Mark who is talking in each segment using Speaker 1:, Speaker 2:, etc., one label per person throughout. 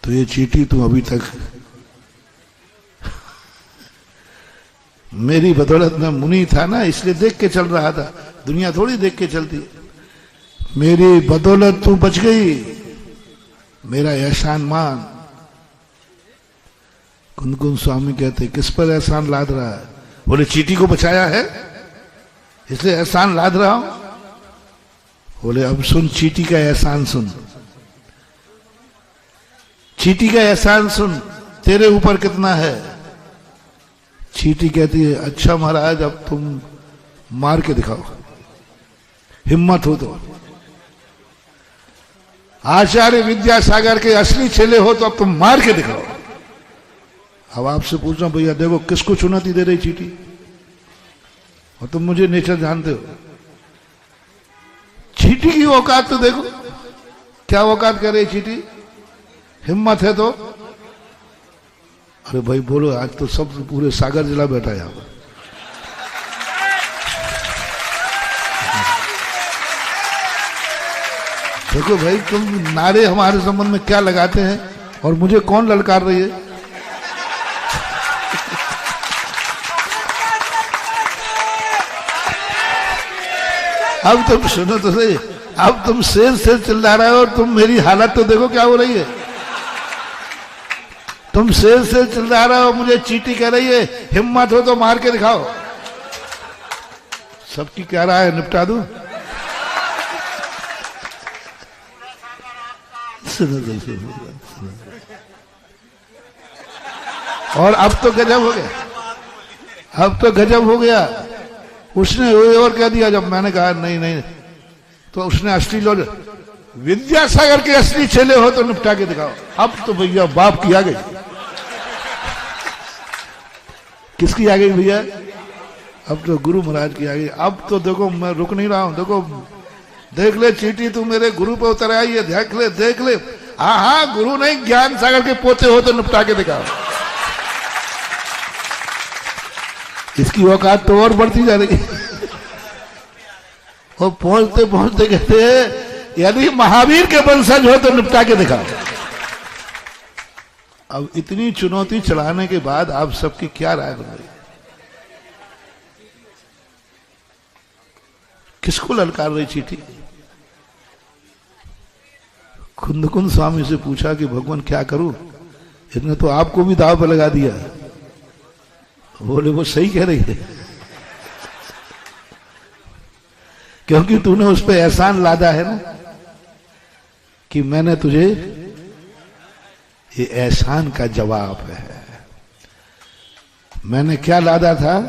Speaker 1: तो ये चींटी तू अभी तक मेरी बदौलत में मुनि था ना, इसलिए देख के चल रहा था, दुनिया थोड़ी देख के चलती। मेरी बदौलत तू बच गई, मेरा एहसान मान। कुंदकुंद स्वामी कहते किस पर एहसान लाद रहा है? बोले चींटी को बचाया है इसलिए एहसान लाद रहा हूं। बोले अब सुन चींटी का एहसान सुन, चींटी का एहसान सुन, तेरे ऊपर कितना है। चींटी कहती है अच्छा महाराज अब तुम मार के दिखाओ, हिम्मत हो तो। आचार्य विद्यासागर के असली चेले हो तो अब तुम मार के दिखाओ। अब आपसे पूछ रहा हूं भैया देखो किसको चुनौती दे रही चींटी, और तुम मुझे नेचर जानते हो। चींटी की औकात तो देखो, क्या औकात कर रही चींटी, हिम्मत है तो। अरे भाई बोलो, आज तो सब पूरे सागर जिला बैठा है यहां पर। देखो भाई तुम नारे हमारे संबंध में क्या लगाते हैं और मुझे कौन ललकार रही है। अब तुम सुनो तो सही, अब तुम शेर चिल्ला रहे हो और तुम मेरी हालत तो देखो क्या हो रही है। तुम शेर चिल्ला रहे हो, मुझे चींटी कह रही है हिम्मत हो तो मार के दिखाओ। सबकी क्या राय है, निपटा दूं? और अब तो गजब हो गया, अब तो गजब हो गया। उसने और कह दिया, जब मैंने कहा नहीं नहीं तो उसने असली लोग विद्यासागर के असली चेले हो तो निपटा के दिखाओ। अब तो भैया बाप की आ गई। किसकी आ गई भैया? अब तो गुरु महाराज की आ गई। अब तो देखो मैं रुक नहीं रहा हूं, देखो देख ले चींटी तू मेरे गुरु पे उतर आई है, देख ले देख ले। हाँ हाँ गुरु नहीं, ज्ञान सागर के पोते हो तो निपटा के दिखाओ। इसकी औकात तो और बढ़ती जा रही है। और पहुंचते पहुंचते कहते हैं यदि महावीर के वंशज हो तो निपटा के दिखाओ। अब इतनी चुनौती चलाने के बाद आप सबकी क्या राय बन रही? किसको ललकार रही चींटी? कुंदकुंद स्वामी से पूछा कि भगवान क्या करूं, इसने तो आपको भी दाव पर लगा दिया। बोले वो सही कह रही है, क्योंकि तूने उस पर एहसान लादा है ना कि मैंने तुझे, ये एहसान का जवाब है। मैंने क्या लादा था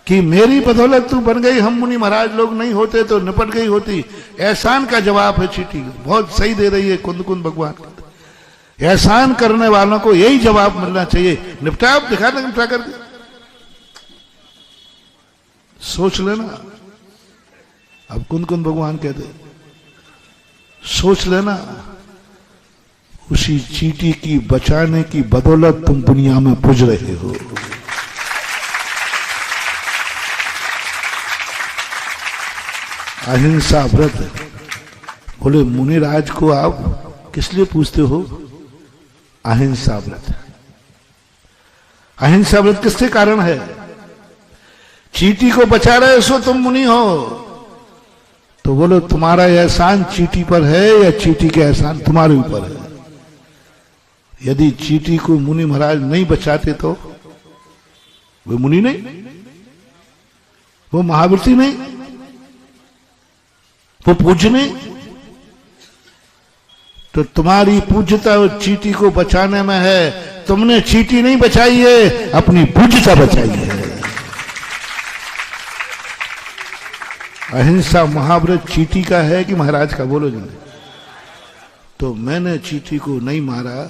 Speaker 1: कि मेरी बदौलत तू बन गई, हम मुनि महाराज लोग नहीं होते तो निपट गई होती। एहसान का जवाब है चींटी, बहुत सही दे रही है कुंदकुंद भगवान। एहसान करने वालों को यही जवाब मिलना चाहिए। निपटा, अब दिखा दे निपटा करके, सोच लेना। अब कुंदकुंद भगवान कहते सोच लेना, उसी चींटी की बचाने की बदौलत तुम दुनिया में पुज रहे हो। अहिंसा व्रत। बोले मुनिराज को आप किस लिए पूछते हो? अहिंसा व्रत। अहिंसा व्रत किसके कारण है? चींटी को बचा रहे सो तुम मुनि हो। तो बोलो तुम्हारा एहसान चींटी पर है या चींटी का एहसान तुम्हारे ऊपर है? यदि चींटी को मुनि महाराज नहीं बचाते तो वो मुनि नहीं, वो महावृत्ति नहीं, वो पूज्य नहीं। तो तुम्हारी पूज्यता चींटी को बचाने में है। तुमने चींटी नहीं बचाई है, अपनी पूज्यता बचाई है। अहिंसा महाव्रत चींटी का है कि महाराज का? बोलो जी। तो मैंने चींटी को नहीं मारा,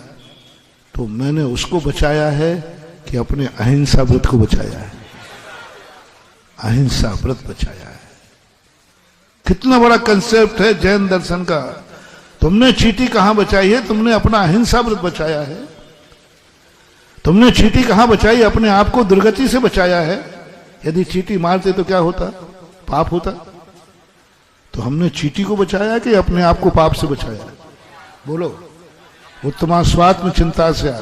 Speaker 1: तो मैंने उसको बचाया है कि अपने अहिंसा व्रत को बचाया है। अहिंसा व्रत बचाया है। कितना बड़ा कंसेप्ट है जैन दर्शन का। तुमने चींटी कहां बचाई है? तुमने अपना अहिंसा व्रत बचाया है। तुमने चींटी कहां बचाई? अपने आप को दुर्गति से बचाया है। यदि चींटी मारते तो क्या होता? पाप होता। तो हमने चींटी को बचाया कि अपने आप को पाप से बचाया? बोलो। उत्तमा स्वात्म चिंता से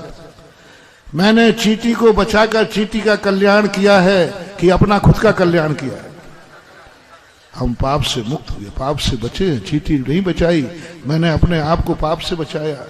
Speaker 1: मैंने चींटी को बचाकर चींटी का कल्याण किया है कि अपना खुद का कल्याण किया है। हम पाप से मुक्त हुए, पाप से बचे, चींटी नहीं बचाई, मैंने अपने आप को पाप से बचाया।